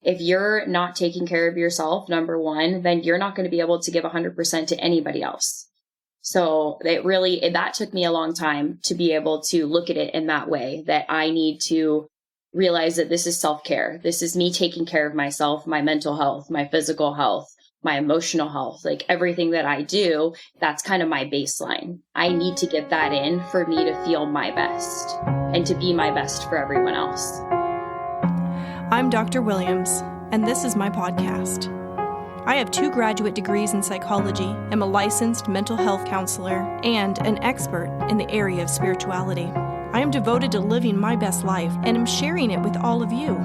If you're not taking care of yourself, number one, then you're not going to be able to give 100% to anybody else. So that took me a long time to be able to look at it in that way, that I need to realize that this is self-care. This is me taking care of myself, my mental health, my physical health, my emotional health, like everything that I do, that's kind of my baseline. I need to get that in for me to feel my best and to be my best for everyone else. I'm Dr. Williams, and this is my podcast. I have 2 graduate degrees in psychology, am a licensed mental health counselor, and an expert in the area of spirituality. I am devoted to living my best life and am sharing it with all of you.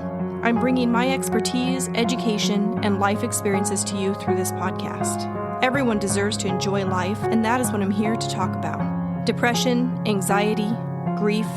I'm bringing my expertise, education, and life experiences to you through this podcast. Everyone deserves to enjoy life, and that is what I'm here to talk about. Depression, anxiety, grief,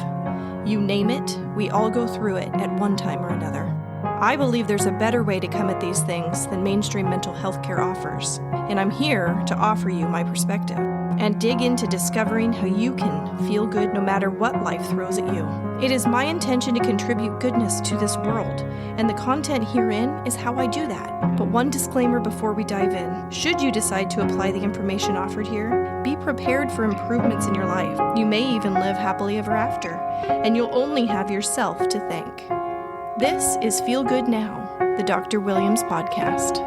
you name it, we all go through it at one time or another. I believe there's a better way to come at these things than mainstream mental health care offers, and I'm here to offer you my perspective and dig into discovering how you can feel good no matter what life throws at you. It is my intention to contribute goodness to this world, and the content herein is how I do that. But one disclaimer before we dive in. Should you decide to apply the information offered here, be prepared for improvements in your life. You may even live happily ever after, and you'll only have yourself to thank. This is Feel Good Now, the Dr. Williams podcast.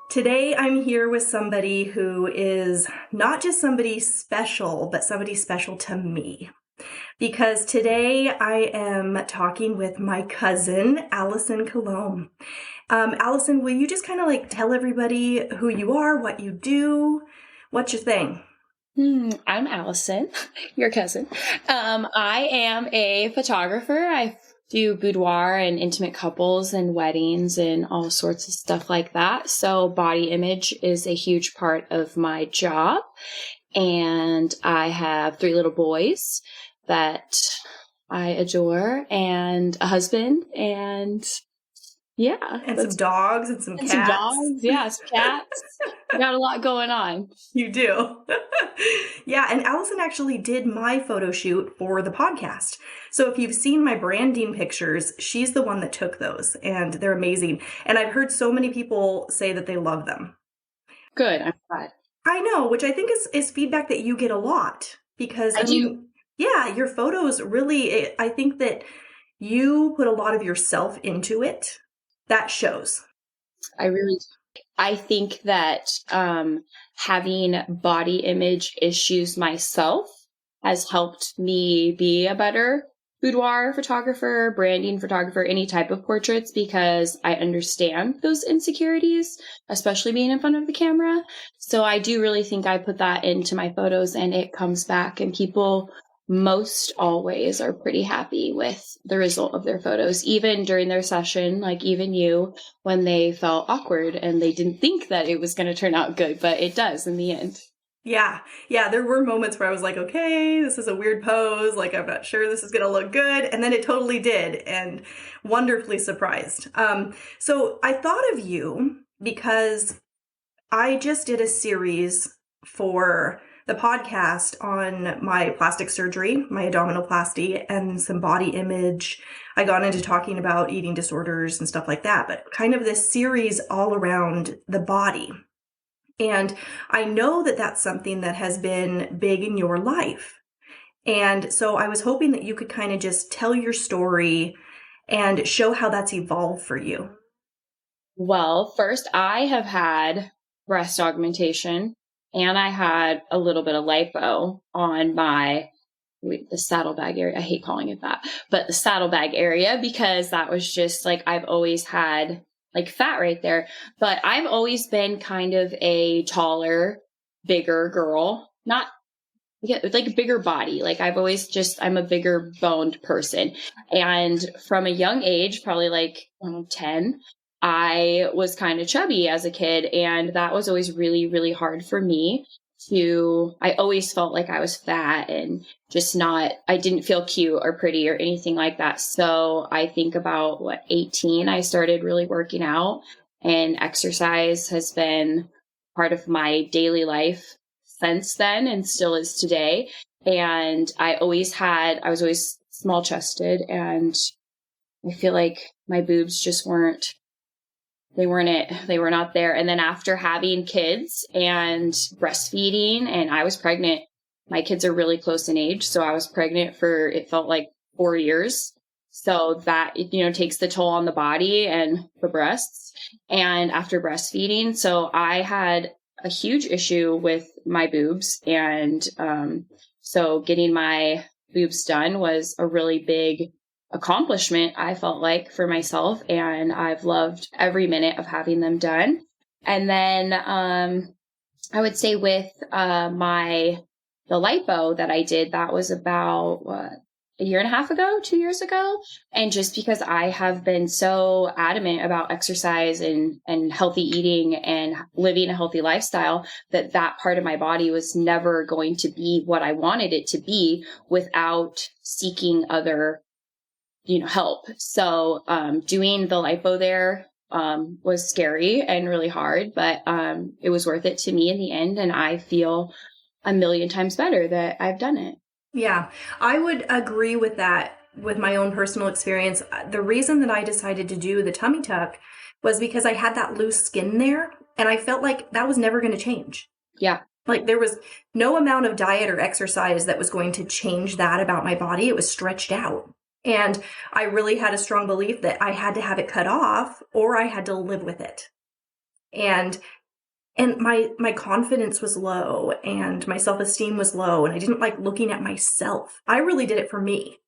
Today, I'm here with somebody who is not just somebody special, but somebody special to me. Because today I am talking with my cousin, Allison Coulombe. Allison, will you just kind of tell everybody who you are, what you do, what's your thing? I'm Allison, your cousin. I am a photographer. I do boudoir and intimate couples and weddings and all sorts of stuff like that. So body image is a huge part of my job. And I have 3 little boys that I adore and a husband and some dogs and some cats. Some dogs, yeah, some cats. Got a lot going on. You do. Yeah, and Allison actually did my photo shoot for the podcast. So if you've seen my branding pictures, she's the one that took those, and they're amazing. And I've heard so many people say that they love them. Good, I'm glad. I know, which I think is feedback that you get a lot. Because I do. Yeah, your photos really, I think that you put a lot of yourself into it. That shows. I think that having body image issues myself has helped me be a better boudoir photographer, branding photographer, any type of portraits, because I understand those insecurities, especially being in front of the camera. So I do really think I put that into my photos and it comes back, and people most always are pretty happy with the result of their photos, even during their session, like even you, when they felt awkward and they didn't think that it was going to turn out good, but it does in the end. Yeah, there were moments where I was like, okay, this is a weird pose, I'm not sure this is going to look good, and then it totally did, and wonderfully surprised. So I thought of you because I just did a series for the podcast on my plastic surgery, my abdominoplasty, and some body image. I got into talking about eating disorders and stuff like that, but kind of this series all around the body. And I know that that's something that has been big in your life. And so I was hoping that you could kind of just tell your story and show how that's evolved for you. Well, first, I have had breast augmentation. And I had a little bit of lipo on the saddlebag area. I hate calling it that, but the saddlebag area, because that was just I've always had fat right there. But I've always been kind of a taller, bigger girl, not a bigger body. I'm a bigger boned person. And from a young age, probably 10, I was kind of chubby as a kid, and that was always really, really hard for me I always felt like I was fat and just I didn't feel cute or pretty or anything like that. So I think about 18, I started really working out, and exercise has been part of my daily life since then and still is today. And I was always small chested, and I feel like my boobs just they were not there. And then after having kids and breastfeeding, and I was pregnant, my kids are really close in age. So I was pregnant for, it felt like 4 years. So that, takes the toll on the body and the breasts. And after breastfeeding, so I had a huge issue with my boobs. And so getting my boobs done was a really big accomplishment, I felt like, for myself. And I've loved every minute of having them done. And then I would say with the lipo that I did, that was about a year and a half ago, 2 years ago. And just because I have been so adamant about exercise and healthy eating and living a healthy lifestyle, that part of my body was never going to be what I wanted it to be without seeking other help. So doing the lipo there was scary and really hard, but it was worth it to me in the end. And I feel a million times better that I've done it. Yeah, I would agree with that with my own personal experience. The reason that I decided to do the tummy tuck was because I had that loose skin there, and I felt like that was never going to change. Yeah. Like there was no amount of diet or exercise that was going to change that about my body. It was stretched out. And I really had a strong belief that I had to have it cut off or I had to live with it. And my confidence was low and my self-esteem was low, and I didn't like looking at myself. I really did it for me.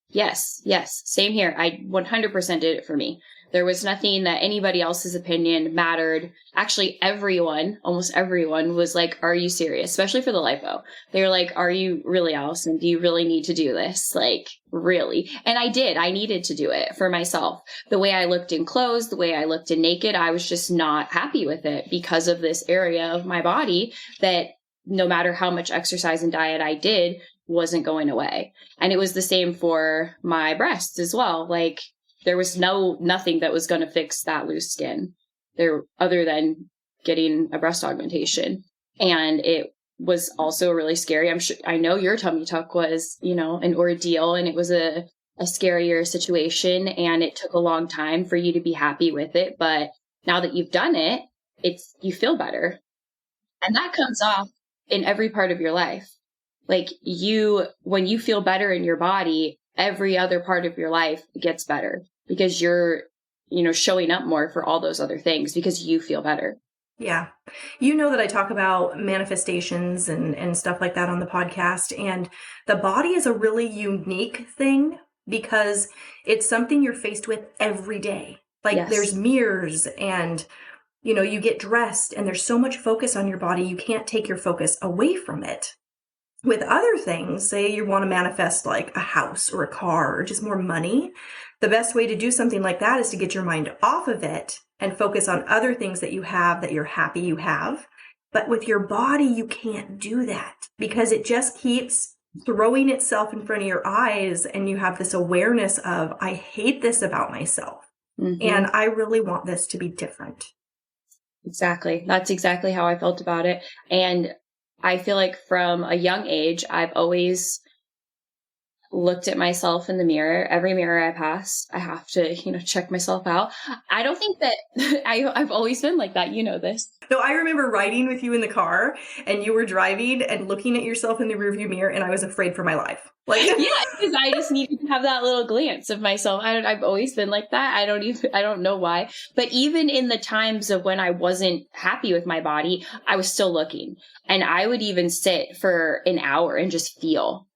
Yes. Same here. I 100% did it for me. There was nothing that anybody else's opinion mattered. Actually, almost everyone was like, are you serious? Especially for the lipo. They were like, are you really, Allison? Do you really need to do this? Like, really? And I did. I needed to do it for myself. The way I looked in clothes, the way I looked in naked, I was just not happy with it because of this area of my body that no matter how much exercise and diet I did, wasn't going away. And it was the same for my breasts as well. Like, there was nothing that was going to fix that loose skin there other than getting a breast augmentation. And it was also really scary. I know your tummy tuck was, an ordeal, and it was a scarier situation, and it took a long time for you to be happy with it. But now that you've done it, you feel better. And that comes off in every part of your life. Like when you feel better in your body, every other part of your life gets better because you're, showing up more for all those other things because you feel better. Yeah. You know that I talk about manifestations and stuff like that on the podcast. And the body is a really unique thing because it's something you're faced with every day. Like Yes. There's mirrors and, you get dressed and there's so much focus on your body. You can't take your focus away from it. With other things, say you want to manifest like a house or a car or just more money, the best way to do something like that is to get your mind off of it and focus on other things that you have that you're happy you have. But with your body, you can't do that because it just keeps throwing itself in front of your eyes, and you have this awareness of, I hate this about myself. Mm-hmm. And I really want this to be different. Exactly. That's exactly how I felt about it. And I feel like from a young age, I've always looked at myself in the mirror. Every mirror I pass, I have to, check myself out. I don't think that I've always been like that. You know this. No, I remember riding with you in the car and you were driving and looking at yourself in the rearview mirror, and I was afraid for my life. Like, yeah, because I just needed to have that little glance of myself. I've always been like that. I don't know why. But even in the times of when I wasn't happy with my body, I was still looking. And I would even sit for an hour and just feel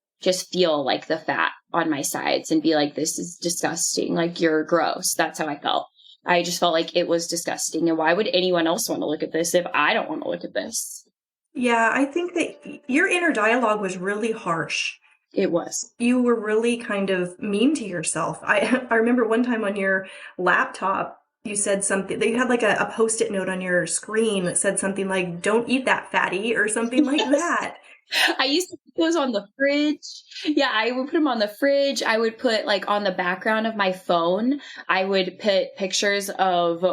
like the fat on my sides and be like, this is disgusting. Like, you're gross. That's how I felt. I just felt like it was disgusting. And why would anyone else want to look at this if I don't want to look at this? Yeah, I think that your inner dialogue was really harsh. It was. You were really kind of mean to yourself. I remember one time on your laptop, you said something, you had like a Post-it note on your screen that said something like, don't eat that, fatty, or something like that. I used to put those on the fridge. Yeah, I would put them on the fridge. I would put like on the background of my phone, I would put pictures of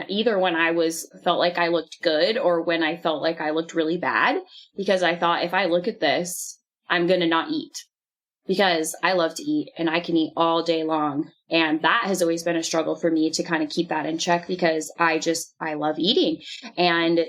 either when I felt like I looked good or when I felt like I looked really bad, because I thought if I look at this, I'm going to not eat. because I love to eat and I can eat all day long. And that has always been a struggle for me to kind of keep that in check because I love eating. And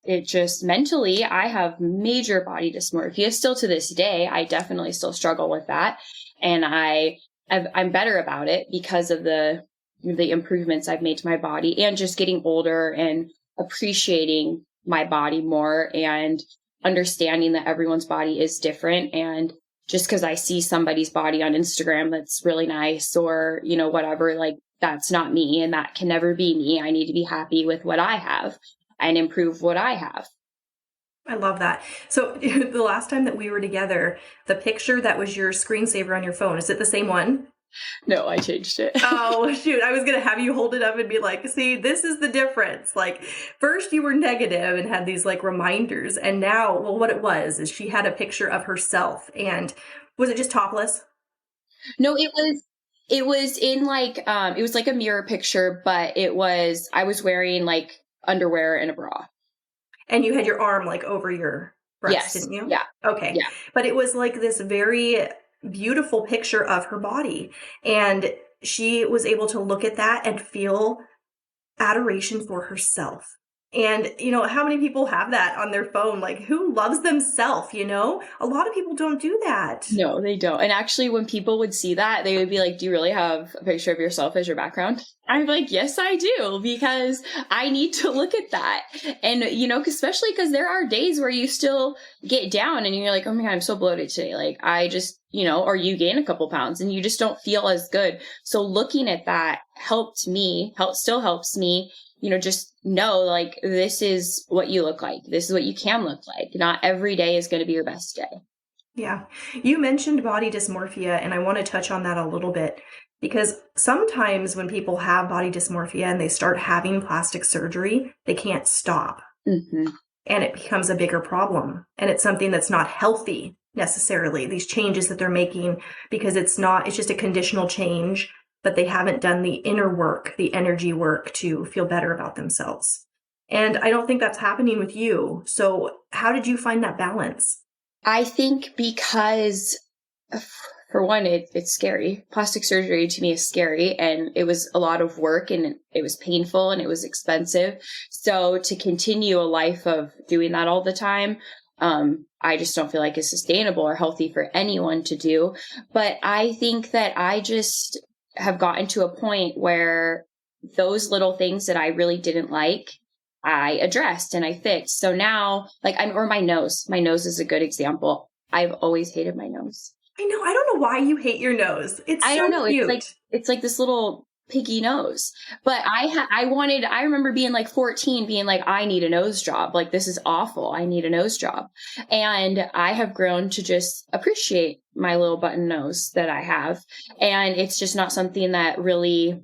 it just mentally, I have major body dysmorphia still to this day. I definitely still struggle with that. And I'm better about it because of the improvements I've made to my body and just getting older and appreciating my body more and understanding that everyone's body is different. And just because I see somebody's body on Instagram that's really nice or, whatever, like that's not me and that can never be me. I need to be happy with what I have and improve what I have. I love that. So the last time that we were together, the picture that was your screensaver on your phone, is it the same one? No, I changed it. Oh, shoot. I was going to have you hold it up and be like, see, this is the difference. Like, first you were negative and had these like reminders. And now, well, what it was is she had a picture of herself. And was it just topless? No, it was in like, it was like a mirror picture, but I was wearing like underwear and a bra. And you had your arm like over your breast, yes. Didn't you? Yeah. Okay. Yeah. But it was like this very beautiful picture of her body. And she was able to look at that and feel adoration for herself. And, how many people have that on their phone? Like, who loves themselves, A lot of people don't do that. No, they don't. And actually, when people would see that, they would be like, do you really have a picture of yourself as your background? I'm like, yes, I do, because I need to look at that. And, especially because there are days where you still get down and you're like, oh my God, I'm so bloated today. Like, I just, or you gain a couple pounds and you just don't feel as good. So looking at that still helps me, just know like, this is what you look like. This is what you can look like. Not every day is going to be your best day. Yeah. You mentioned body dysmorphia, and I want to touch on that a little bit because sometimes when people have body dysmorphia and they start having plastic surgery, they can't stop. Mm-hmm. And it becomes a bigger problem. And it's something that's not healthy necessarily, these changes that they're making, because it's just a conditional change, but they haven't done the inner work, the energy work to feel better about themselves. And I don't think that's happening with you. So how did you find that balance? I think because, for one, it's scary. Plastic surgery to me is scary, and it was a lot of work, and it was painful, and it was expensive. So to continue a life of doing that all the time, I just don't feel like it's sustainable or healthy for anyone to do. But I think that I just have gotten to a point where those little things that I really didn't like, I addressed and I fixed. So now, or my nose is a good example. I've always hated my nose. I know. I don't know why you hate your nose. I don't know. Cute. It's like this little piggy nose. But I remember being like 14, being like, I need a nose job. Like, this is awful. I need a nose job. And I have grown to just appreciate my little button nose that I have. And it's just not something that really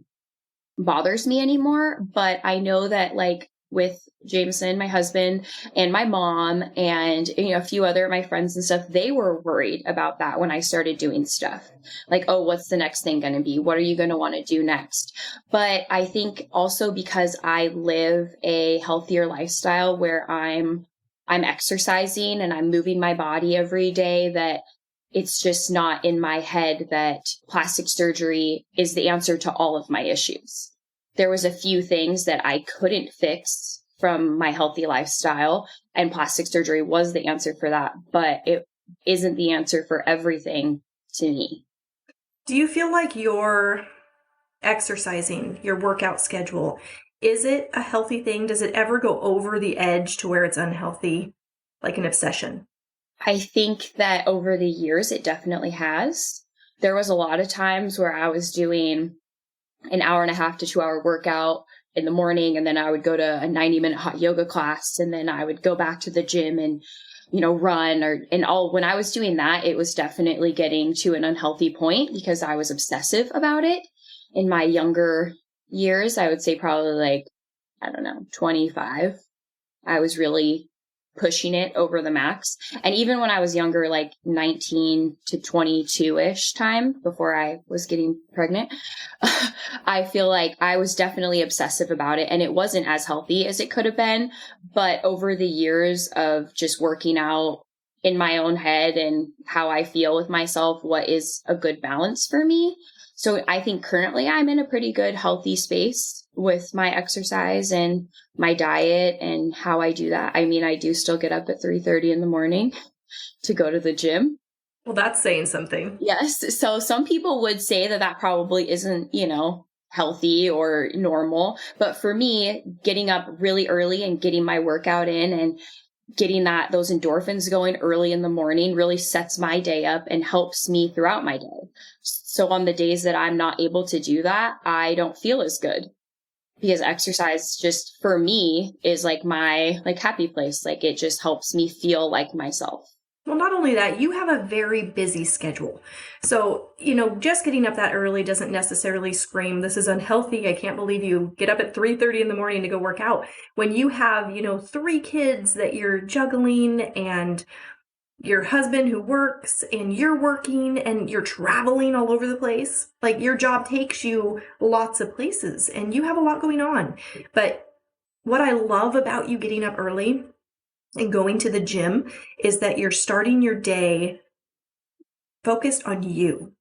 bothers me anymore. But I know that like with Jameson, my husband, and my mom, and a few other of my friends and stuff, they were worried about that when I started doing stuff. Like, oh, what's the next thing going to be? What are you going to want to do next? But I think also because I live a healthier lifestyle where I'm exercising and I'm moving my body every day, that it's just not in my head that plastic surgery is the answer to all of my issues. There was a few things that I couldn't fix from my healthy lifestyle, and plastic surgery was the answer for that, but it isn't the answer for everything to me. Do you feel like your exercising, your workout schedule, is it a healthy thing? Does it ever go over the edge to where it's unhealthy, like an obsession? I think that over the years, it definitely has. There was a lot of times where I was doing an 1.5 to 2 hour workout in the morning, and then I would go to a 90-minute hot yoga class, and then I would go back to the gym and, run when I was doing that, it was definitely getting to an unhealthy point because I was obsessive about it. In my younger years, I would say probably 25, I was really pushing it over the max. And even when I was younger, 19 to 22-ish time before I was getting pregnant, I feel like I was definitely obsessive about it, and it wasn't as healthy as it could have been. But over the years of just working out in my own head and how I feel with myself, what is a good balance for me. So I think currently I'm in a pretty good, healthy space with my exercise and my diet and how I do that. I mean, I do still get up at 3:30 in the morning to go to the gym. Well, that's saying something. Yes. So some people would say that that probably isn't, healthy or normal. But for me, getting up really early and getting my workout in and getting those endorphins going early in the morning really sets my day up and helps me throughout my day. So on the days that I'm not able to do that, I don't feel as good, because exercise just for me is like my happy place. Like it just helps me feel like myself. Well, not only that, you have a very busy schedule. So, just getting up that early doesn't necessarily scream, this is unhealthy. I can't believe you get up at 3:30 in the morning to go work out. When you have, 3 kids that you're juggling and your husband who works and you're working and you're traveling all over the place, like your job takes you lots of places and you have a lot going on. But what I love about you getting up early and going to the gym is that you're starting your day focused on you.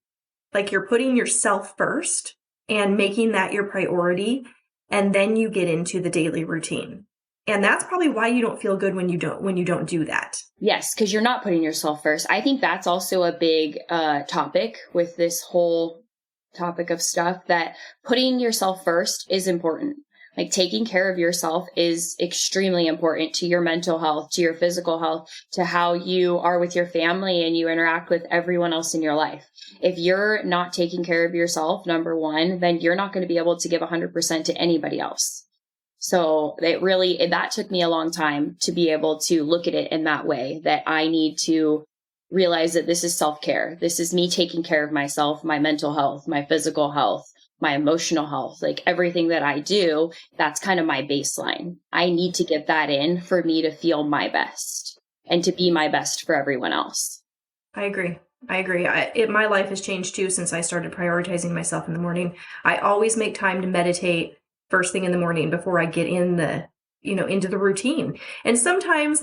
Like you're putting yourself first and making that your priority. And then you get into the daily routine. And that's probably why you don't feel good when you don't do that. Yes, because you're not putting yourself first. I think that's also a big topic with this whole topic of stuff, that putting yourself first is important. Like taking care of yourself is extremely important to your mental health, to your physical health, to how you are with your family and you interact with everyone else in your life. If you're not taking care of yourself, number one, then you're not going to be able to give 100% to anybody else. So that took me a long time to be able to look at it in that way, that I need to realize that this is self-care. This is me taking care of myself, my mental health, my physical health, my emotional health, like everything that I do, that's kind of my baseline. I need to get that in for me to feel my best and to be my best for everyone else. I agree. My life has changed too since I started prioritizing myself in the morning. I always make time to meditate first thing in the morning before I get into the routine. And sometimes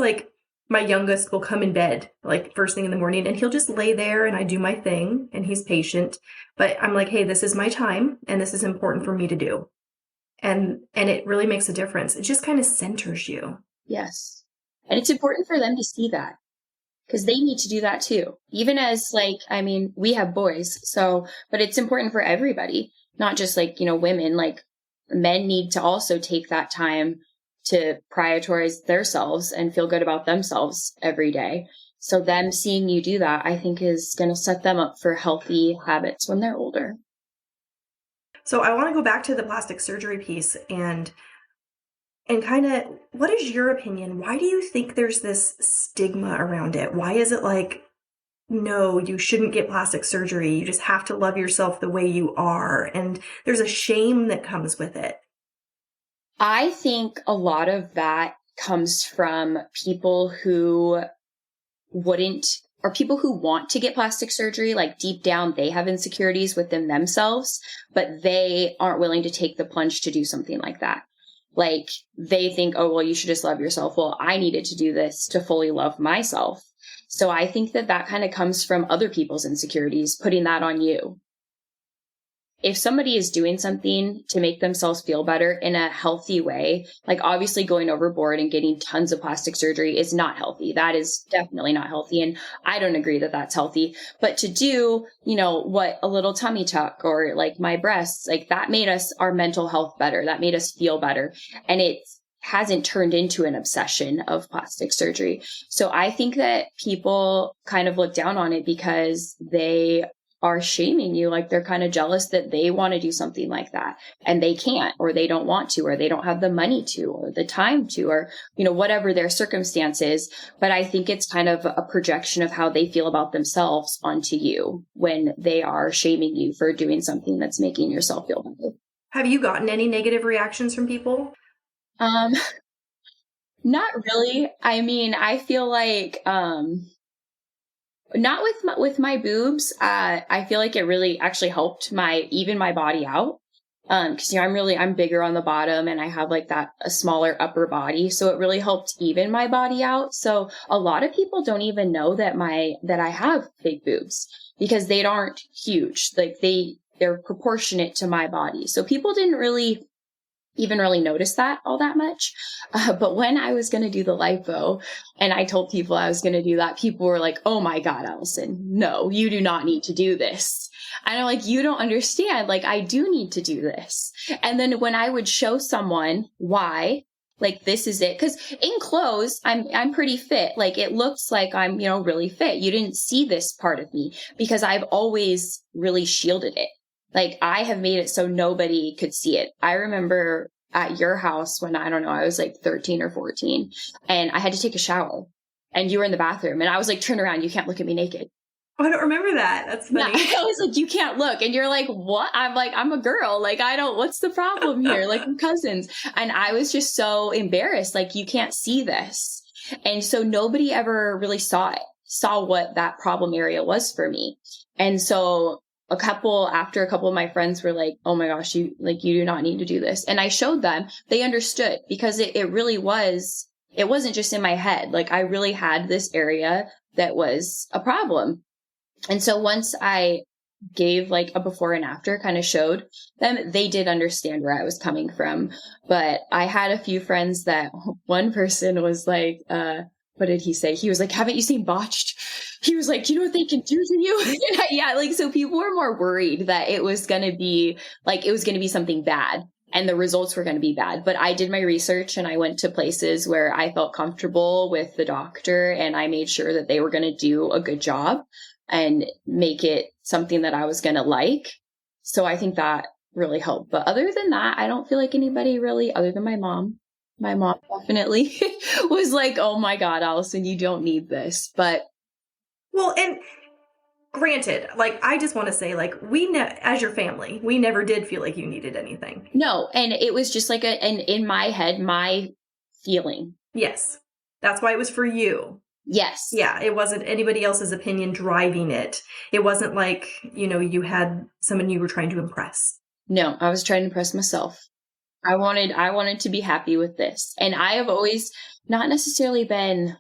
my youngest will come in bed first thing in the morning and he'll just lay there and I do my thing and he's patient, but I'm like, hey, this is my time and this is important for me to do. And it really makes a difference. It just kind of centers you. Yes. And it's important for them to see that, because they need to do that too. Even as we have boys, but it's important for everybody, not just women, men need to also take that time to prioritize themselves and feel good about themselves every day. So them seeing you do that, I think, is going to set them up for healthy habits when they're older. So I want to go back to the plastic surgery piece and kind of, what is your opinion? Why do you think there's this stigma around it? Why is it no, you shouldn't get plastic surgery. You just have to love yourself the way you are. And there's a shame that comes with it. I think a lot of that comes from people who people who want to get plastic surgery. Deep down, they have insecurities within themselves, but they aren't willing to take the plunge to do something like that. They think, oh, well, you should just love yourself. Well, I needed to do this to fully love myself. So I think that kind of comes from other people's insecurities, putting that on you. If somebody is doing something to make themselves feel better in a healthy way, obviously going overboard and getting tons of plastic surgery is not healthy. That is definitely not healthy. And I don't agree that that's healthy. But to do, what a little tummy tuck or my breasts, that made our mental health better. That made us feel better. And it hasn't turned into an obsession of plastic surgery. So I think that people kind of look down on it because they are shaming you. They're kind of jealous that they want to do something like that and they can't, or they don't want to, or they don't have the money to, or the time to, or, whatever their circumstance is. But I think it's kind of a projection of how they feel about themselves onto you when they are shaming you for doing something that's making yourself feel better. Have you gotten any negative reactions from people? Not really. I feel not with my boobs. I feel like it really actually helped my body out. Cause I'm bigger on the bottom and I have like a smaller upper body. So it really helped even my body out. So a lot of people don't even know that I have big boobs because they aren't huge. Like they're proportionate to my body. So people didn't really even really notice that all that much. But when I was going to do the lipo and I told people I was going to do that, people were like, oh my God, Allison, no, you do not need to do this. And I'm like, you don't understand. Like, I do need to do this. And then when I would show someone why, like, this is it. Cause in clothes, I'm pretty fit. Like, it looks like I'm, really fit. You didn't see this part of me because I've always really shielded it. Like, I have made it so nobody could see it. I remember at your house when, I don't know, I was like 13 or 14 and I had to take a shower and you were in the bathroom and I was like, turn around. You can't look at me naked. Oh, I don't remember that. That's funny. Yeah, I was like, you can't look. And you're like, what? I'm like, I'm a girl. Like, what's the problem here? Like, we're cousins. And I was just so embarrassed. Like, you can't see this. And so nobody ever really saw what that problem area was for me. And so after a couple of my friends were like, oh my gosh, you do not need to do this. And I showed them, they understood because it really was, it wasn't just in my head. Like I really had this area that was a problem. And so once I gave like a before and after, kind of showed them, they did understand where I was coming from. But I had a few friends that one person was like, what did he say? He was like, haven't you seen Botched? He was like, you know what they can do to you? Yeah. Like, so people were more worried that it was going to be something bad and the results were going to be bad. But I did my research and I went to places where I felt comfortable with the doctor and I made sure that they were going to do a good job and make it something that I was going to like. So I think that really helped. But other than that, I don't feel like anybody really, other than my mom definitely was like, oh my God, Allison, you don't need this. But well, and granted, like, I just want to say, like, as your family, we never did feel like you needed anything. No. And it was just like and in my head, my feeling. Yes. That's why it was for you. Yes. Yeah. It wasn't anybody else's opinion driving it. It wasn't like, you had someone you were trying to impress. No, I was trying to impress myself. I wanted to be happy with this. And I have always not necessarily been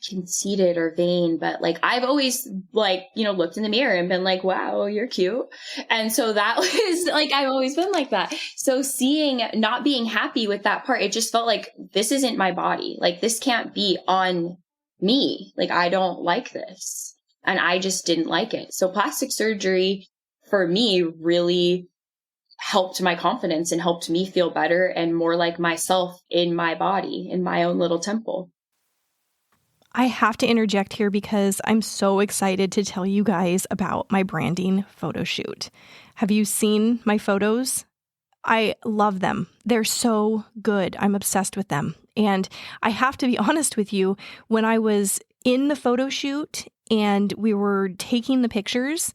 conceited or vain, but like I've always like, looked in the mirror and been like, wow, you're cute. And so that was like, I've always been like that. So not being happy with that part, it just felt like this isn't my body. Like this can't be on me. Like I don't like this. And I just didn't like it. So plastic surgery for me really helped my confidence and helped me feel better and more like myself in my body, in my own little temple. I have to interject here because I'm so excited to tell you guys about my branding photo shoot. Have you seen my photos? I love them. They're so good. I'm obsessed with them. And I have to be honest with you, when I was in the photo shoot and we were taking the pictures,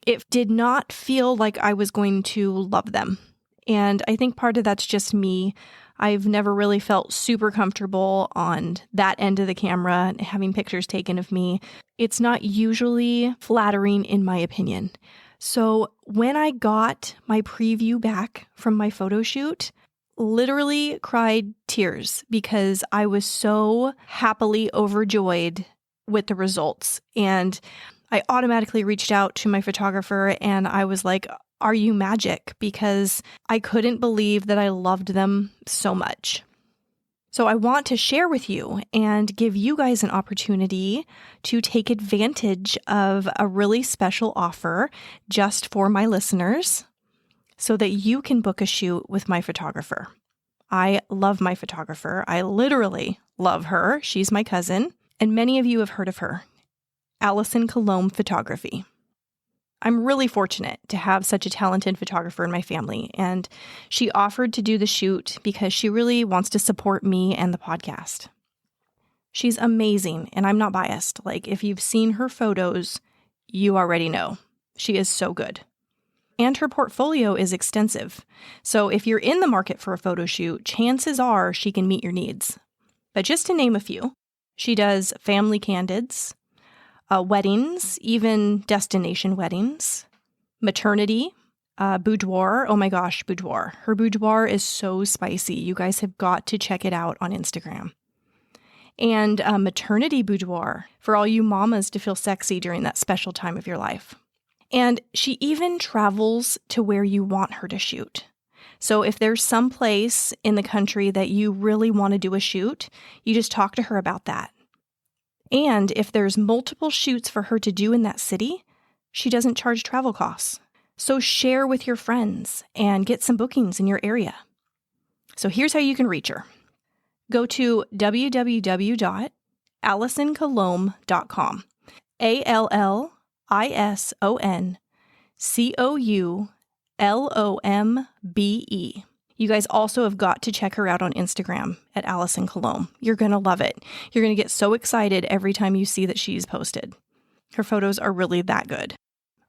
it did not feel like I was going to love them. And I think part of that's just me. I've never really felt super comfortable on that end of the camera, having pictures taken of me. It's not usually flattering in my opinion. So when I got my preview back from my photo shoot, literally cried tears because I was so happily overjoyed with the results. And I automatically reached out to my photographer and I was like, are you magic? Because I couldn't believe that I loved them so much. So I want to share with you and give you guys an opportunity to take advantage of a really special offer just for my listeners so that you can book a shoot with my photographer. I love my photographer. I literally love her. She's my cousin, and many of you have heard of her. Allison Coulombe Photography. I'm really fortunate to have such a talented photographer in my family, and she offered to do the shoot because she really wants to support me and the podcast. She's amazing, and I'm not biased. Like, if you've seen her photos, you already know. She is so good. And her portfolio is extensive. So if you're in the market for a photo shoot, chances are she can meet your needs. But just to name a few, she does family candids, weddings, even destination weddings, maternity, boudoir. Oh my gosh, boudoir. Her boudoir is so spicy. You guys have got to check it out on Instagram. And maternity boudoir for all you mamas to feel sexy during that special time of your life. And she even travels to where you want her to shoot. So if there's some place in the country that you really want to do a shoot, you just talk to her about that. And if there's multiple shoots for her to do in that city, she doesn't charge travel costs. So share with your friends and get some bookings in your area. So here's how you can reach her. Go to www.allisoncoulombe.com. ALLISONCOULOMBE. You guys also have got to check her out on Instagram at Allison Coulombe. You're going to love it. You're going to get so excited every time you see that she's posted. Her photos are really that good.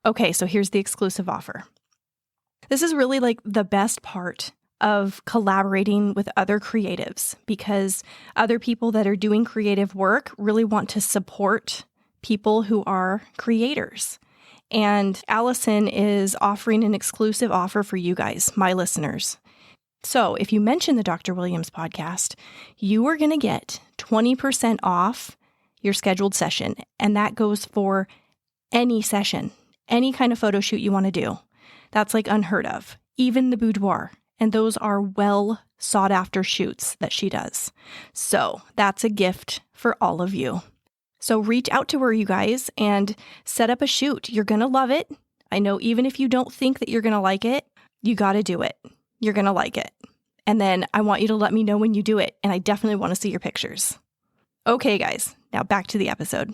Okay, so here's the exclusive offer. This is really like the best part of collaborating with other creatives, because other people that are doing creative work really want to support people who are creators. And Allison is offering an exclusive offer for you guys, my listeners. So if you mention the Dr. Williams podcast, you are going to get 20% off your scheduled session. And that goes for any session, any kind of photo shoot you want to do. That's like unheard of, even the boudoir. And those are well sought after shoots that she does. So that's a gift for all of you. So reach out to her, you guys, and set up a shoot. You're going to love it. I know even if you don't think that you're going to like it, you got to do it. You're going to like it. And then I want you to let me know when you do it. And I definitely want to see your pictures. Okay, guys, now back to the episode.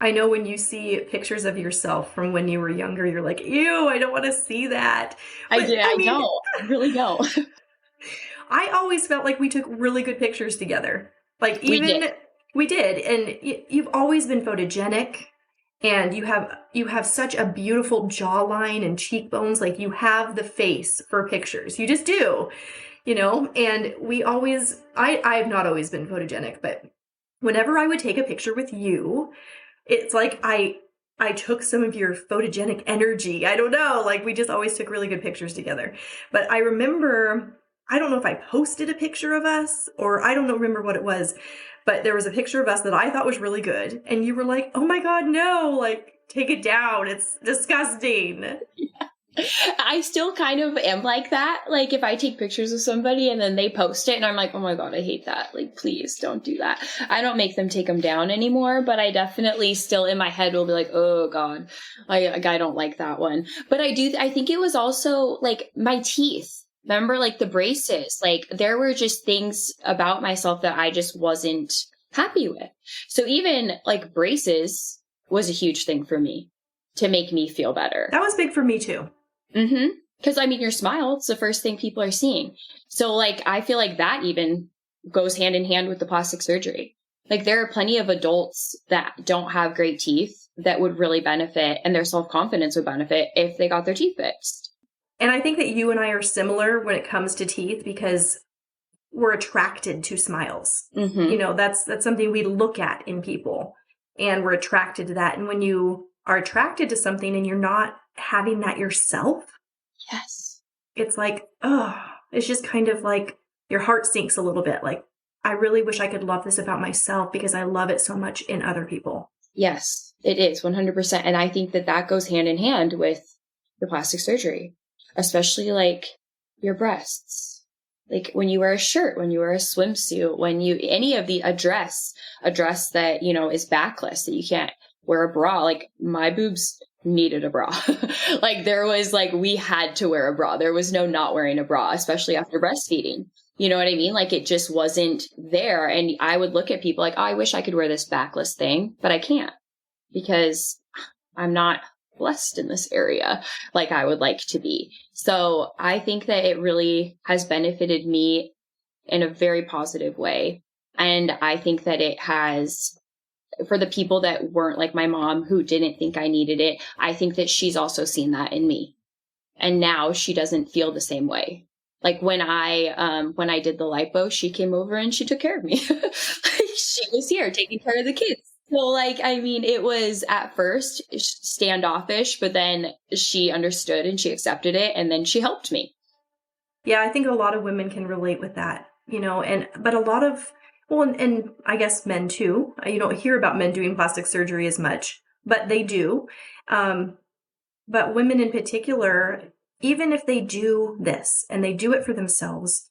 I know when you see pictures of yourself from when you were younger, you're like, ew, I don't want to see that. But, I don't. I really don't. I always felt like we took really good pictures together. Like even we did. And you've always been photogenic, and you have such a beautiful jawline and cheekbones. Like you have the face for pictures. You just do, and I have not always been photogenic, but whenever I would take a picture with you, it's like I took some of your photogenic energy. I don't know, like we just always took really good pictures together. But I remember, I don't know if I posted a picture of us or I don't remember what it was, but there was a picture of us that I thought was really good. And you were like, oh my God, no, like take it down. It's disgusting. Yeah. I still kind of am like that. Like if I take pictures of somebody and then they post it and I'm like, oh my God, I hate that. Like, please don't do that. I don't make them take them down anymore, but I definitely still in my head will be like, oh God, I don't like that one. But I think it was also like my teeth. Remember like the braces, like there were just things about myself that I just wasn't happy with. So even like braces was a huge thing for me to make me feel better. That was big for me too. Mm-hmm. Because I mean, your smile, it's the first thing people are seeing. So like, I feel like that even goes hand in hand with the plastic surgery. Like there are plenty of adults that don't have great teeth that would really benefit, and their self-confidence would benefit if they got their teeth fixed. And I think that you and I are similar when it comes to teeth because we're attracted to smiles. Mm-hmm. That's something we look at in people, and we're attracted to that. And when you are attracted to something and you're not having that yourself, yes, it's like, it's just kind of like your heart sinks a little bit. Like, I really wish I could love this about myself because I love it so much in other people. Yes, it is 100%. And I think that goes hand in hand with the plastic surgery, especially like your breasts. Like when you wear a shirt, when you wear a swimsuit, any of the a dress that, is backless, that you can't wear a bra. Like my boobs needed a bra. Like there was like, we had to wear a bra. There was no not wearing a bra, especially after breastfeeding. You know what I mean? Like it just wasn't there. And I would look at people like, oh, I wish I could wear this backless thing, but I can't because I'm not blessed in this area like I would like to be. So I think that it really has benefited me in a very positive way. And I think that it has, for the people that weren't like my mom who didn't think I needed it, I think that she's also seen that in me. And now she doesn't feel the same way. Like when I did the lipo, she came over and she took care of me. She was here taking care of the kids. So like, I mean, it was at first standoffish, but then she understood and she accepted it, and then she helped me. Yeah, I think a lot of women can relate with that, but a lot of, well, and I guess men too. You don't hear about men doing plastic surgery as much, but they do. But women in particular, even if they do this and they do it for themselves,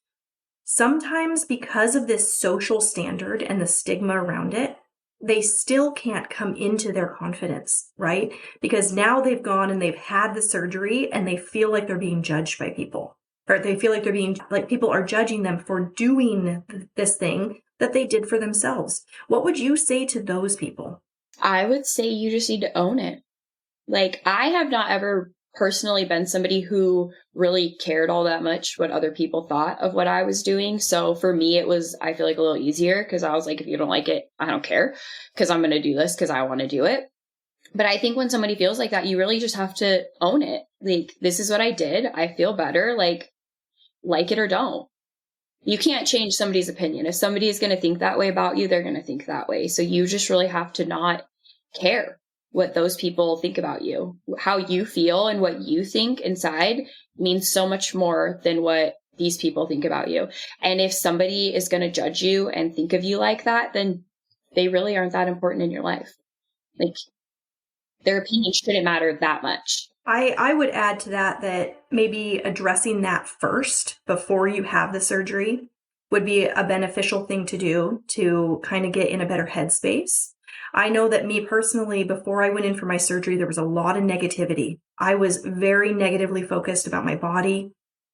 sometimes because of this social standard and the stigma around it, they still can't come into their confidence, right? Because now they've gone and they've had the surgery and they feel like they're being judged by people, or they feel like people are judging them for doing this thing that they did for themselves. What would you say to those people? I would say you just need to own it. Like, I have not ever personally been somebody who really cared all that much what other people thought of what I was doing. So for me, it was, I feel like, a little easier because I was like, if you don't like it, I don't care, because I'm going to do this because I want to do it. But I think when somebody feels like that, you really just have to own it. Like, this is what I did. I feel better. Like it or don't. You can't change somebody's opinion. If somebody is going to think that way about you, they're going to think that way. So you just really have to not care what those people think about you. How you feel and what you think inside means so much more than what these people think about you. And if somebody is going to judge you and think of you like that, then they really aren't that important in your life. Like, their opinion shouldn't matter that much. I would add to that maybe addressing that first before you have the surgery would be a beneficial thing to do to kind of get in a better headspace. I know that me personally, before I went in for my surgery, there was a lot of negativity. I was very negatively focused about my body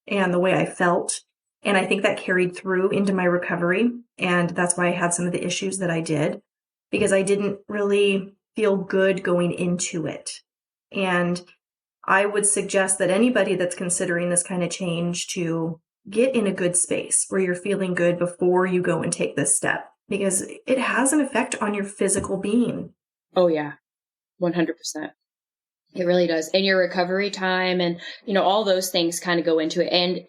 and the way I felt. And I think that carried through into my recovery. And that's why I had some of the issues that I did, because I didn't really feel good going into it. And I would suggest that anybody that's considering this kind of change to get in a good space where you're feeling good before you go and take this step, because it has an effect on your physical being. Oh yeah, 100%. It really does. And your recovery time and, all those things kind of go into it. And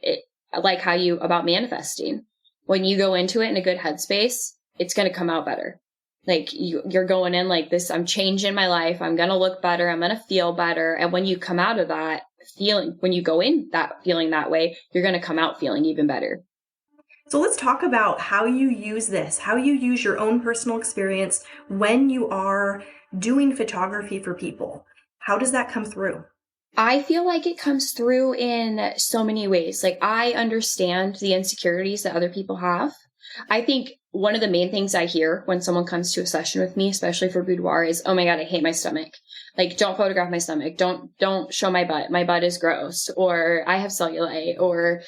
like about manifesting, when you go into it in a good headspace, it's going to come out better. Like you're going in like this, I'm changing my life. I'm going to look better. I'm going to feel better. And when you come out of that feeling, when you go in that feeling that way, you're going to come out feeling even better. So let's talk about how you use this, how you use your own personal experience when you are doing photography for people. How does that come through? I feel like it comes through in so many ways. Like, I understand the insecurities that other people have. I think one of the main things I hear when someone comes to a session with me, especially for boudoir, is, oh my God, I hate my stomach. Like, don't photograph my stomach. Don't show my butt. My butt is gross. Or I have cellulite. Or,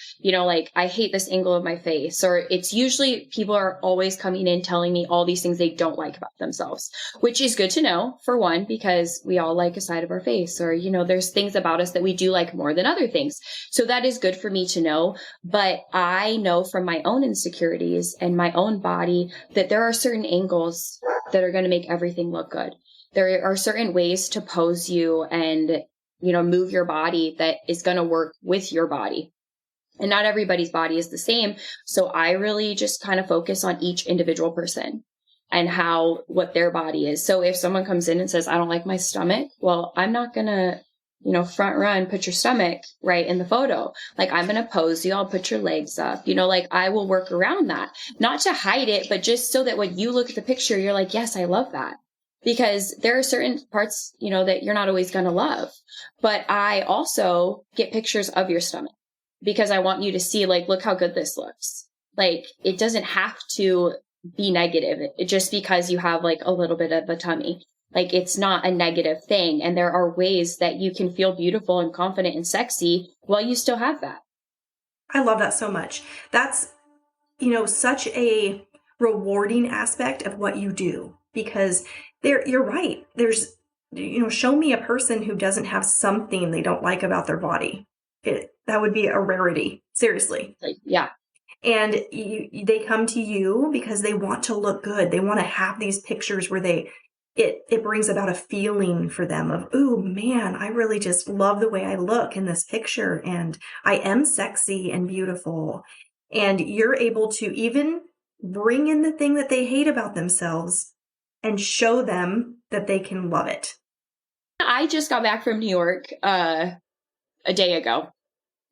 I hate this angle of my face. Or it's usually people are always coming in telling me all these things they don't like about themselves, which is good to know, for one, because we all like a side of our face. Or, there's things about us that we do like more than other things. So that is good for me to know. But I know from my own insecurities and my own body that there are certain angles that are going to make everything look good. There are certain ways to pose you and, move your body that is going to work with your body. And not everybody's body is the same. So I really just kind of focus on each individual person and what their body is. So if someone comes in and says, I don't like my stomach, well, I'm not going to, front run, put your stomach right in the photo. Like, I'm going to pose you. I'll put your legs up, I will work around that, not to hide it, but just so that when you look at the picture, you're like, yes, I love that. Because there are certain parts, that you're not always going to love. But I also get pictures of your stomach because I want you to see, like, look how good this looks. Like, it doesn't have to be negative just because you have like a little bit of a tummy. Like, it's not a negative thing. And there are ways that you can feel beautiful and confident and sexy while you still have that. I love that so much. That's, such a rewarding aspect of what you do, because you're right. There's, show me a person who doesn't have something they don't like about their body. That would be a rarity. Seriously. Yeah. And they come to you because they want to look good. They want to have these pictures where it brings about a feeling for them of, oh man, I really just love the way I look in this picture. And I am sexy and beautiful. And you're able to even bring in the thing that they hate about themselves and show them that they can love it. I just got back from New York a day ago,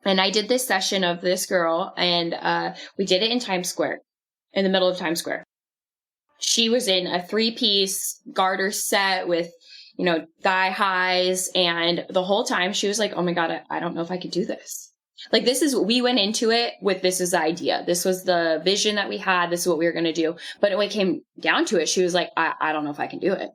and I did this session of this girl, and we did it in Times Square, in the middle of Times Square. She was in a 3-piece garter set with, thigh highs, and the whole time she was like, oh my God, I don't know if I could do this. Like, we went into it with, this is the idea. This was the vision that we had. This is what we were going to do. But when it came down to it, she was like, I don't know if I can do it.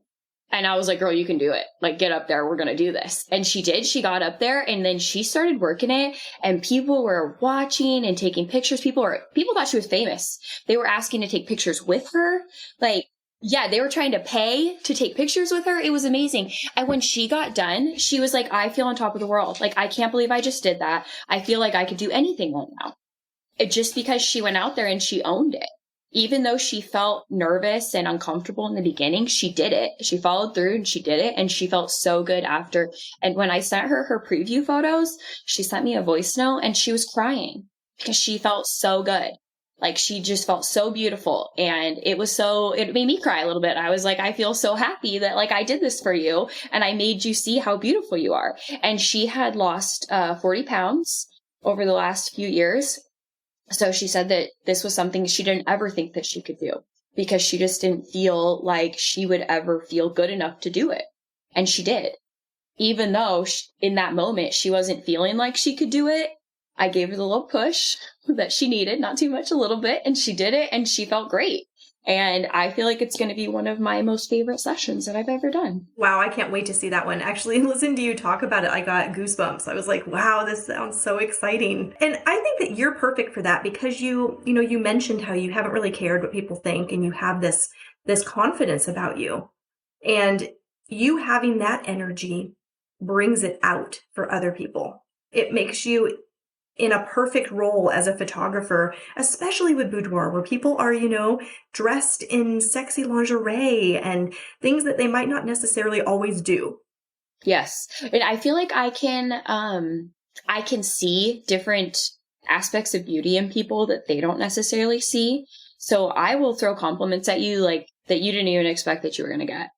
And I was like, girl, you can do it. Like, get up there. We're going to do this. And she did. She got up there, and then she started working it, and people were watching and taking pictures. People thought she was famous. They were asking to take pictures with her. Like, yeah, they were trying to pay to take pictures with her. It was amazing. And when she got done, she was like, I feel on top of the world. Like, I can't believe I just did that. I feel like I could do anything right now. Just because she went out there and she owned it. Even though she felt nervous and uncomfortable in the beginning, she did it. She followed through and she did it. And she felt so good after. And when I sent her preview photos, she sent me a voice note and she was crying because she felt so good. Like, she just felt so beautiful. And it made me cry a little bit. I was like, I feel so happy that, like, I did this for you and I made you see how beautiful you are. And she had lost 40 pounds over the last few years. So she said that this was something she didn't ever think that she could do because she just didn't feel like she would ever feel good enough to do it. And she did. Even though in that moment she wasn't feeling like she could do it, I gave her the little push that she needed, not too much, a little bit, and she did it and she felt great. And I feel like it's going to be one of my most favorite sessions that I've ever done. Wow, I can't wait to see that one. Actually, listen to you talk about it, I got goosebumps. I was like, wow, this sounds so exciting. And I think that you're perfect for that because you mentioned how you haven't really cared what people think and you have this confidence about you. And you having that energy brings it out for other people. It makes you in a perfect role as a photographer, especially with boudoir, where people are, dressed in sexy lingerie and things that they might not necessarily always do. Yes. And I feel like I can see different aspects of beauty in people that they don't necessarily see. So I will throw compliments at you, like, that you didn't even expect that you were going to get.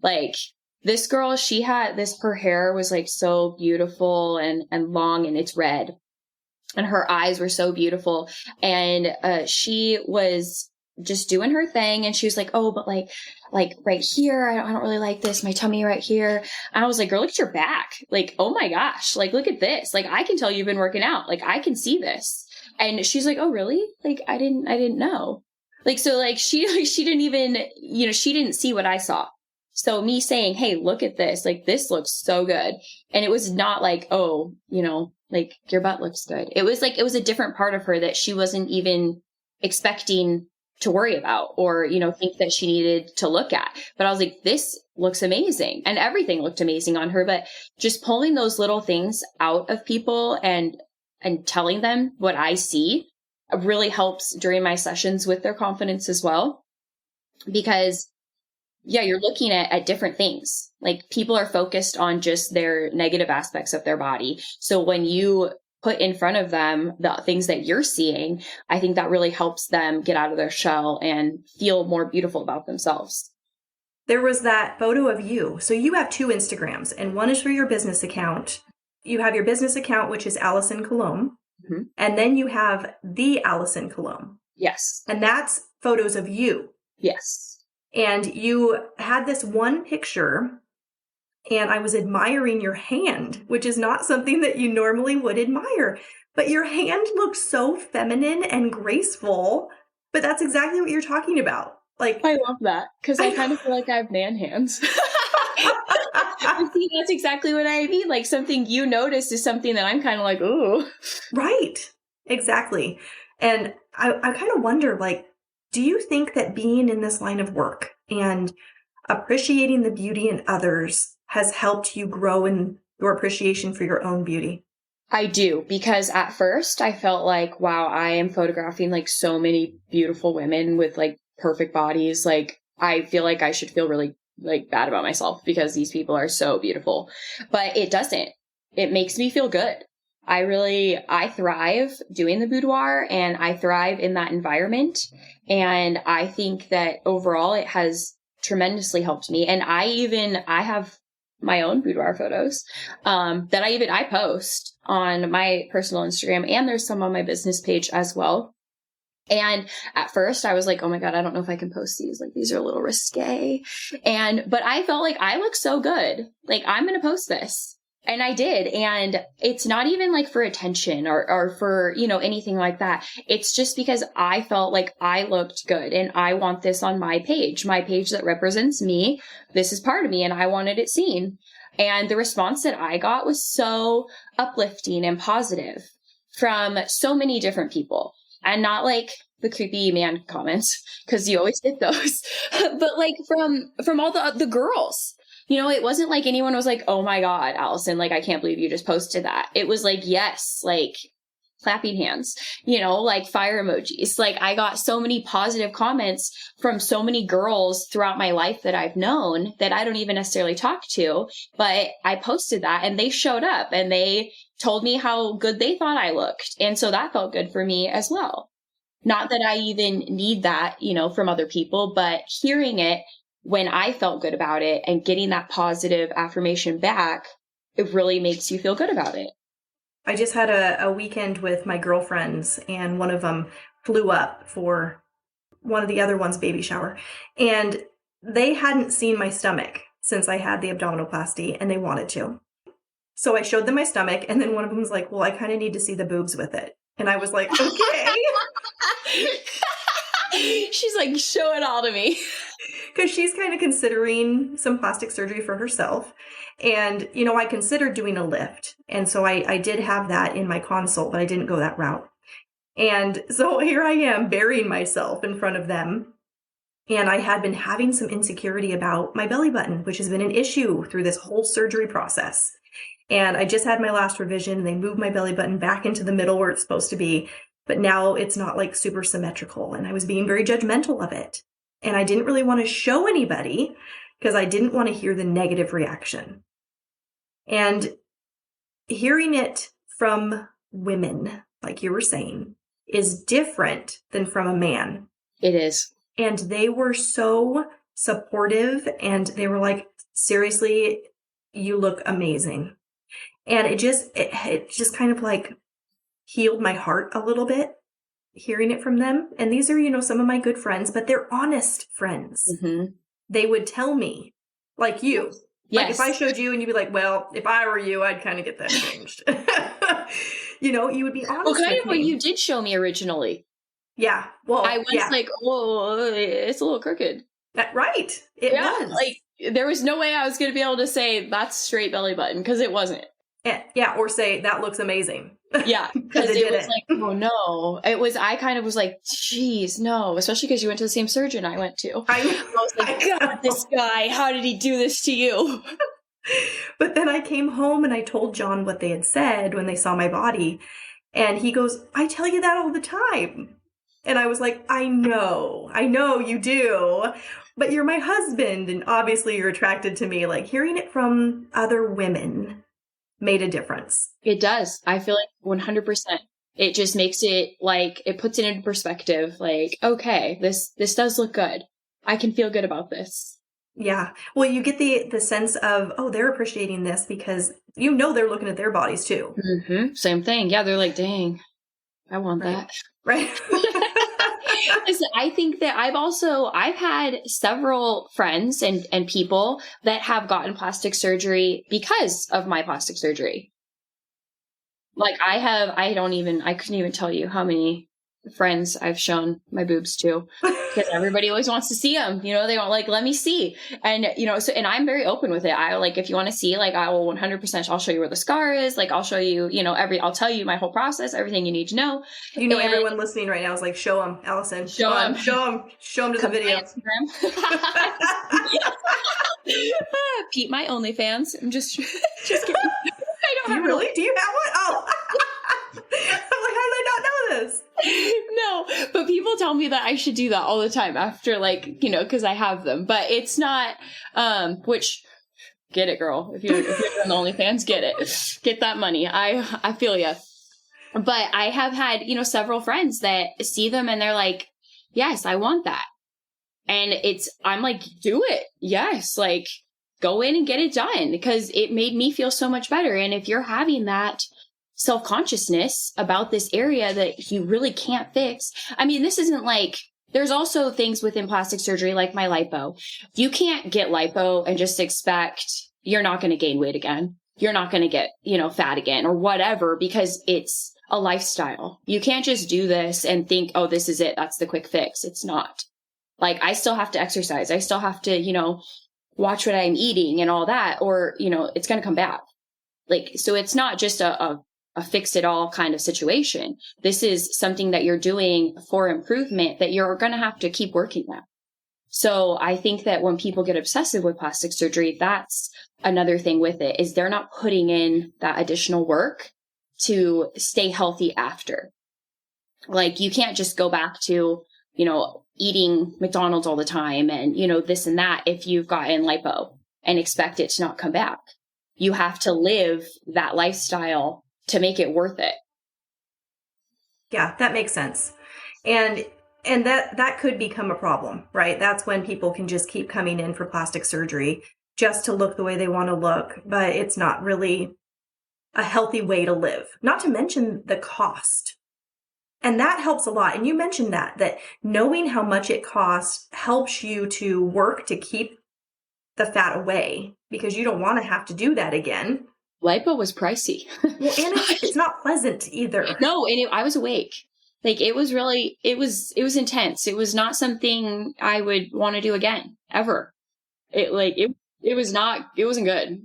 Like, this girl, her hair was like so beautiful and long, and it's red. And her eyes were so beautiful. And she was just doing her thing. And she was like, oh, but like right here, I don't really like this. My tummy right here. And I was like, girl, look at your back. Like, oh my gosh, like, look at this. Like, I can tell you've been working out. Like, I can see this. And she's like, oh, really? Like, I didn't know. Like, so like, she didn't even, she didn't see what I saw. So me saying, hey, look at this, like, this looks so good. And it was not like, oh, like, your butt looks good. It was like, it was a different part of her that she wasn't even expecting to worry about or, think that she needed to look at. But I was like, this looks amazing. And everything looked amazing on her. But just pulling those little things out of people and telling them what I see really helps during my sessions with their confidence as well. Because yeah, you're looking at different things. Like, people are focused on just their negative aspects of their body. So when you put in front of them the things that you're seeing, I think that really helps them get out of their shell and feel more beautiful about themselves. There was that photo of you. So you have 2 Instagrams, and one is for your business account. You have your business account, which is Allison Coulombe. Mm-hmm. And then you have the Allison Coulombe. Yes. And that's photos of you. Yes. And you had this one picture, and I was admiring your hand, which is not something that you normally would admire. But your hand looks so feminine and graceful. But that's exactly what you're talking about. Like, I love that because I kind of feel like I have man hands. See, that's exactly what I mean. Like, something you notice is something that I'm kind of like, ooh. Right. Exactly. And I kind of wonder, like, do you think that being in this line of work and appreciating the beauty in others has helped you grow in your appreciation for your own beauty? I do, because at first I felt like, wow, I am photographing like so many beautiful women with like perfect bodies. Like, I feel like I should feel really like bad about myself because these people are so beautiful, but it doesn't. It makes me feel good. I thrive doing the boudoir and I thrive in that environment. And I think that overall it has tremendously helped me. And I have my own boudoir photos, that I post on my personal Instagram, and there's some on my business page as well. And at first I was like, oh my God, I don't know if I can post these. Like, these are a little risque. But I felt like I look so good. Like, I'm going to post this. And I did. And it's not even like for attention or for, anything like that. It's just because I felt like I looked good and I want this on my page that represents me. This is part of me and I wanted it seen. And the response that I got was so uplifting and positive from so many different people, and not like the creepy man comments, because you always get those, but like from all the girls. It wasn't like anyone was like, oh my God, Allison, like, I can't believe you just posted that. It was like, yes, like clapping hands, like fire emojis. Like, I got so many positive comments from so many girls throughout my life that I've known that I don't even necessarily talk to, but I posted that and they showed up and they told me how good they thought I looked. And so that felt good for me as well. Not that I even need that, from other people, but hearing it when I felt good about it and getting that positive affirmation back, it really makes you feel good about it. I just had a weekend with my girlfriends, and one of them flew up for one of the other one's baby shower, and they hadn't seen my stomach since I had the abdominoplasty, and they wanted to. So I showed them my stomach, and then one of them was like, well, I kind of need to see the boobs with it. And I was like, okay. She's like, show it all to me. Because she's kind of considering some plastic surgery for herself. And, I considered doing a lift. And so I did have that in my consult, but I didn't go that route. And so here I am burying myself in front of them. And I had been having some insecurity about my belly button, which has been an issue through this whole surgery process. And I just had my last revision, and they moved my belly button back into the middle where it's supposed to be. But now it's not like super symmetrical. And I was being very judgmental of it. And I didn't really want to show anybody because I didn't want to hear the negative reaction. And hearing it from women, like you were saying, is different than from a man. It is. And they were so supportive, and they were like, seriously, you look amazing. And it just kind of like healed my heart a little bit, hearing it from them. And these are, some of my good friends, but they're honest friends. Mm-hmm. They would tell me, like you. Yes. Like if I showed you and you'd be like, well, if I were you, I'd kind of get that changed. You would be honest with me. Kind of what you did show me originally. Yeah. Well, I was like, whoa, it's a little crooked. Right. It was. Like, there was no way I was going to be able to say that's straight belly button, because it wasn't. Yeah, or say that looks amazing. Yeah, because it was like, oh no. I kind of was like, geez, no, especially because you went to the same surgeon I went to. I was like, God, this guy, how did he do this to you? But then I came home and I told John what they had said when they saw my body. And he goes, I tell you that all the time. And I was like, I know you do. But you're my husband, and obviously you're attracted to me. Like, hearing it from other women made a difference. It does. I feel like 100%. It just makes it like, it puts it into perspective. Like, okay, this does look good. I can feel good about this. Yeah. Well, you get the sense of, oh, they're appreciating this because they're looking at their bodies too. Mm-hmm. Same thing. Yeah. They're like, dang, I want that. Right. Listen, I think that I've had several friends and people that have gotten plastic surgery because of my plastic surgery. Like I couldn't even tell you how many friends I've shown my boobs to, because everybody always wants to see them. They want, like, let me see. And, and I'm very open with it. I like, if you want to see, like, I will 100%, I'll show you where the scar is. Like, I'll show you, I'll tell you my whole process, everything you need to know. Everyone listening right now is like, show them, Allison, show them to the video. Pete, my OnlyFans. I'm just kidding. I don't have really? Do you have one? Oh, I'm like, how did I not know this? No, but people tell me that I should do that all the time after, like, because I have them, but it's not, which, get it, girl. If you're doing the OnlyFans, get it. Get that money. I feel ya. But I have had, several friends that see them and they're like, yes, I want that. And I'm like, do it. Yes. Like, go in and get it done, because it made me feel so much better. And if you're having that self-consciousness about this area that you really can't fix, I mean, this isn't like, there's also things within plastic surgery, like my lipo. You can't get lipo and just expect you're not going to gain weight again. You're not going to get, fat again or whatever, because it's a lifestyle. You can't just do this and think, oh, this is it. That's the quick fix. It's not. Like, I still have to exercise. I still have to, watch what I'm eating and all that, or, it's going to come back. Like, so it's not just a fix it all kind of situation. This is something that you're doing for improvement that you're going to have to keep working at. So I think that when people get obsessive with plastic surgery, that's another thing with it, is they're not putting in that additional work to stay healthy after. Like, you can't just go back to, eating McDonald's all the time and, this and that if you've gotten lipo and expect it to not come back. You have to live that lifestyle to make it worth it. Yeah, that makes sense. And that could become a problem, right? That's when people can just keep coming in for plastic surgery just to look the way they want to look, but it's not really a healthy way to live. Not to mention the cost. And that helps a lot. And you mentioned that knowing how much it costs helps you to work to keep the fat away, because you don't want to have to do that again. Lipo was pricey. Well, and it's not pleasant either. No, and I was awake. Like, it was really, it was intense. It was not something I would want to do again, ever. It wasn't good.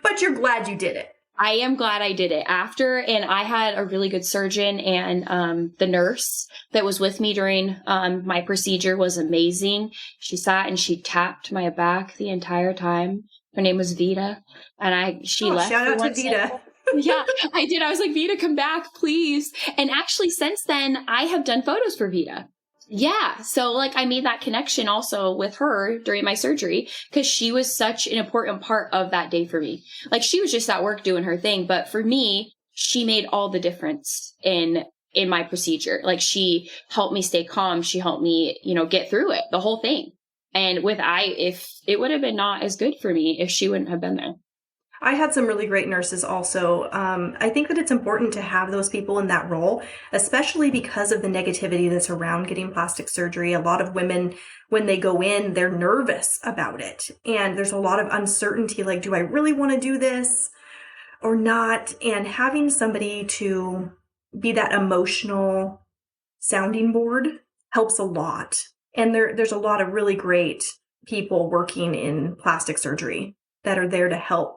But you're glad you did it. I am glad I did it after. And I had a really good surgeon, and the nurse that was with me during my procedure was amazing. She sat and she tapped my back the entire time. Her name was Vita. And she left. Shout out to Vita. Yeah, I did. I was like, Vita, come back, please. And actually, since then, I have done photos for Vita. Yeah. So, like, I made that connection also with her during my surgery, because she was such an important part of that day for me. Like, she was just at work doing her thing. But for me, she made all the difference in my procedure. Like, she helped me stay calm. She helped me, get through it, the whole thing. And if it would have been not as good for me if she wouldn't have been there. I had some really great nurses also. I think that it's important to have those people in that role, especially because of the negativity that's around getting plastic surgery. A lot of women, when they go in, they're nervous about it. And there's a lot of uncertainty, like, do I really want to do this or not? And having somebody to be that emotional sounding board helps a lot. And there's a lot of really great people working in plastic surgery that are there to help.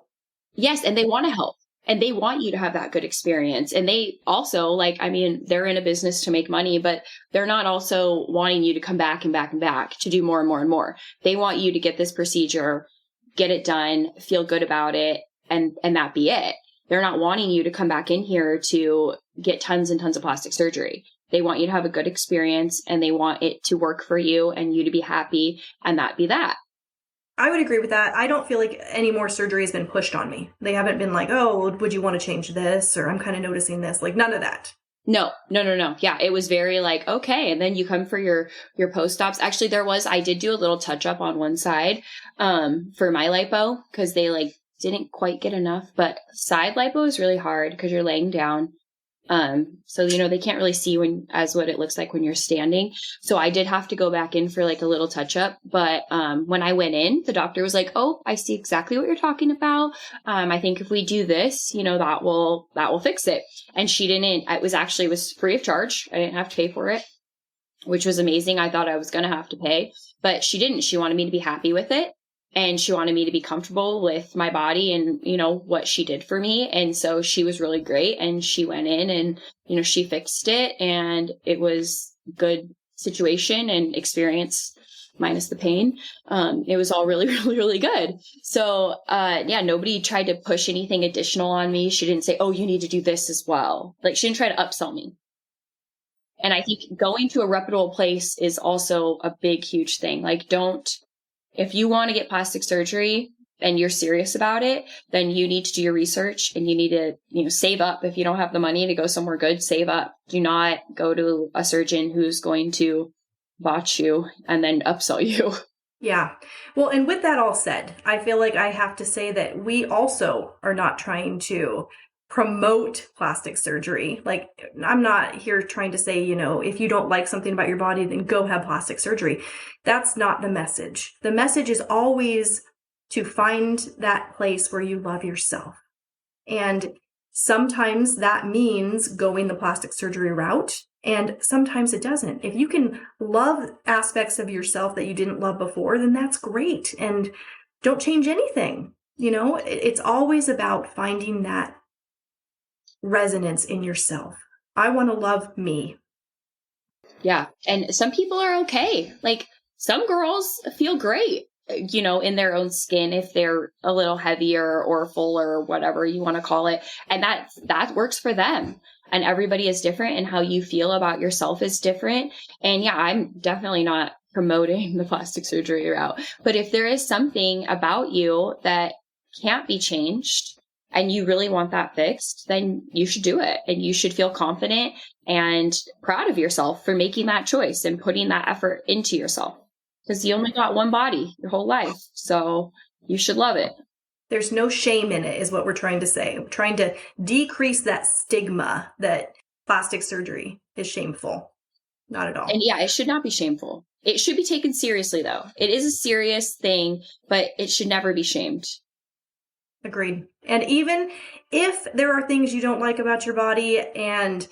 Yes. And they want to help, and they want you to have that good experience. And they also, they're in a business to make money, but they're not also wanting you to come back and back and back to do more and more and more. They want you to get this procedure, get it done, feel good about it, and that be it. They're not wanting you to come back in here to get tons and tons of plastic surgery. They want you to have a good experience, and they want it to work for you and you to be happy, and that be that. I would agree with that. I don't feel like any more surgery has been pushed on me. They haven't been like, oh, would you want to change this? Or I'm kind of noticing this. Like, none of that. No. Yeah, it was very like, okay. And then you come for your post-ops. Actually, I did do a little touch up on one side for my lipo, because they didn't quite get enough. But side lipo is really hard because you're laying down. So, they can't really see what it looks like when you're standing. So I did have to go back in for a little touch up. But, when I went in, the doctor was like, oh, I see exactly what you're talking about. I think if we do this, that will fix it. And she didn't, it was free of charge. I didn't have to pay for it, which was amazing. I thought I was going to have to pay, but she didn't. She wanted me to be happy with it. And she wanted me to be comfortable with my body and, what she did for me. And so she was really great. And she went in and, she fixed it. And it was a good situation and experience minus the pain. It was all really, really, really good. So, nobody tried to push anything additional on me. She didn't say, oh, you need to do this as well. She didn't try to upsell me. And I think going to a reputable place is also a big, huge thing. If you want to get plastic surgery and you're serious about it, then you need to do your research, and you need to, save up. If you don't have the money to go somewhere good, save up. Do not go to a surgeon who's going to botch you and then upsell you. Yeah. Well, and with that all said, I feel like I have to say that we also are not trying to promote plastic surgery. Like, I'm not here trying to say, if you don't like something about your body, then go have plastic surgery. That's not the message. The message is always to find that place where you love yourself. And sometimes that means going the plastic surgery route, and sometimes it doesn't. If you can love aspects of yourself that you didn't love before, then that's great. And don't change anything. It's always about finding that resonance in yourself. I want to love me. Yeah. And some people are okay. Like, some girls feel great, in their own skin if they're a little heavier or fuller or whatever you want to call it. And that works for them. And everybody is different, and how you feel about yourself is different. And yeah, I'm definitely not promoting the plastic surgery route. But if there is something about you that can't be changed and you really want that fixed, then you should do it. And you should feel confident and proud of yourself for making that choice and putting that effort into yourself. Because you only got one body your whole life. So you should love it. There's no shame in it, is what we're trying to say. We're trying to decrease that stigma that plastic surgery is shameful. Not at all. And yeah, it should not be shameful. It should be taken seriously, though. It is a serious thing, but it should never be shamed. Agreed. And even if there are things you don't like about your body and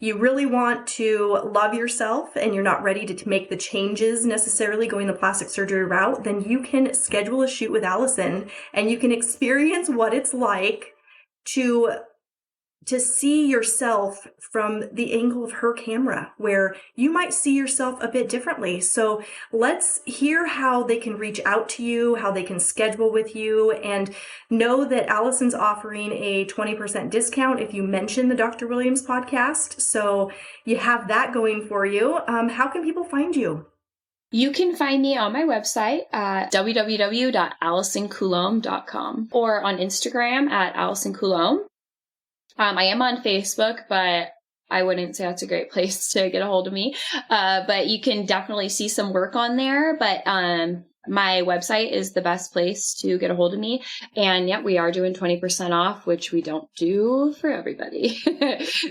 you really want to love yourself and you're not ready to make the changes necessarily going the plastic surgery route, then you can schedule a shoot with Allison and you can experience what it's like to see yourself from the angle of her camera, where you might see yourself a bit differently. So let's hear how they can reach out to you, how they can schedule with you, and know that Allison's offering a 20% discount if you mention the Dr. Williams podcast. So you have that going for you. How can people find you? You can find me on my website at www.allisoncoulombe.com or on Instagram at Allison Coulombe. I am on Facebook, but I wouldn't say that's a great place to get a hold of me. But you can definitely see some work on there. But my website is the best place to get a hold of me. And yeah, we are doing 20% off, which we don't do for everybody.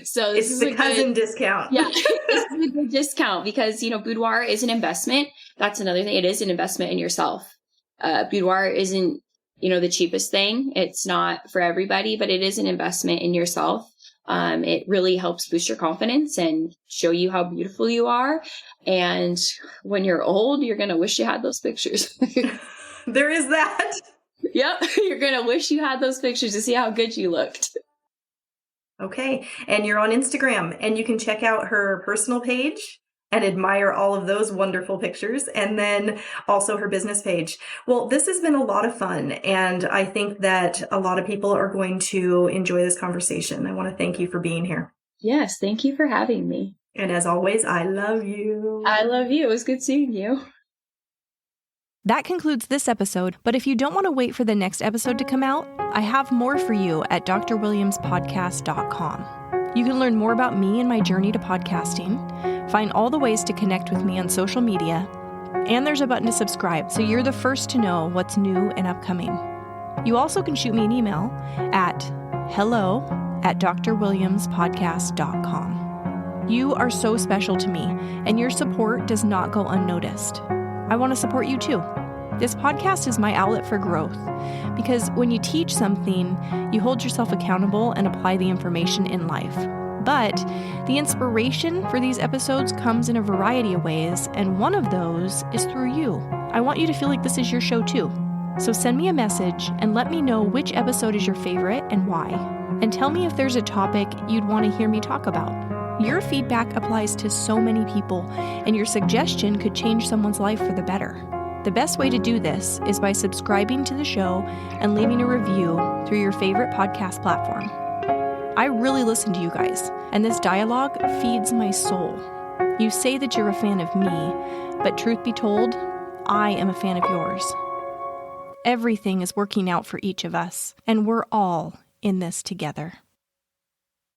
So this is the cousin discount. Yeah, this is a good discount because, boudoir is an investment. That's another thing. It is an investment in yourself. Boudoir isn't the cheapest thing. It's not for everybody, but it is an investment in yourself. It really helps boost your confidence and show you how beautiful you are. And when you're old, you're going to wish you had those pictures. There is that. Yep. You're going to wish you had those pictures to see how good you looked. Okay. And you're on Instagram, and you can check out her personal page and admire all of those wonderful pictures, and then also her business page. Well, this has been a lot of fun, and I think that a lot of people are going to enjoy this conversation. I want to thank you for being here. Yes, thank you for having me. And as always, I love you. I love you. It was good seeing you. That concludes this episode, but if you don't want to wait for the next episode to come out, I have more for you at drwilliamspodcast.com. You can learn more about me and my journey to podcasting, find all the ways to connect with me on social media, and there's a button to subscribe so you're the first to know what's new and upcoming. You also can shoot me an email at hello@drwilliamspodcast.com. You are so special to me, and your support does not go unnoticed. I want to support you too. This podcast is my outlet for growth because when you teach something, you hold yourself accountable and apply the information in life. But the inspiration for these episodes comes in a variety of ways, and one of those is through you. I want you to feel like this is your show too. So send me a message and let me know which episode is your favorite and why. And tell me if there's a topic you'd want to hear me talk about. Your feedback applies to so many people, and your suggestion could change someone's life for the better. The best way to do this is by subscribing to the show and leaving a review through your favorite podcast platform. I really listen to you guys, and this dialogue feeds my soul. You say that you're a fan of me, but truth be told, I am a fan of yours. Everything is working out for each of us, and we're all in this together.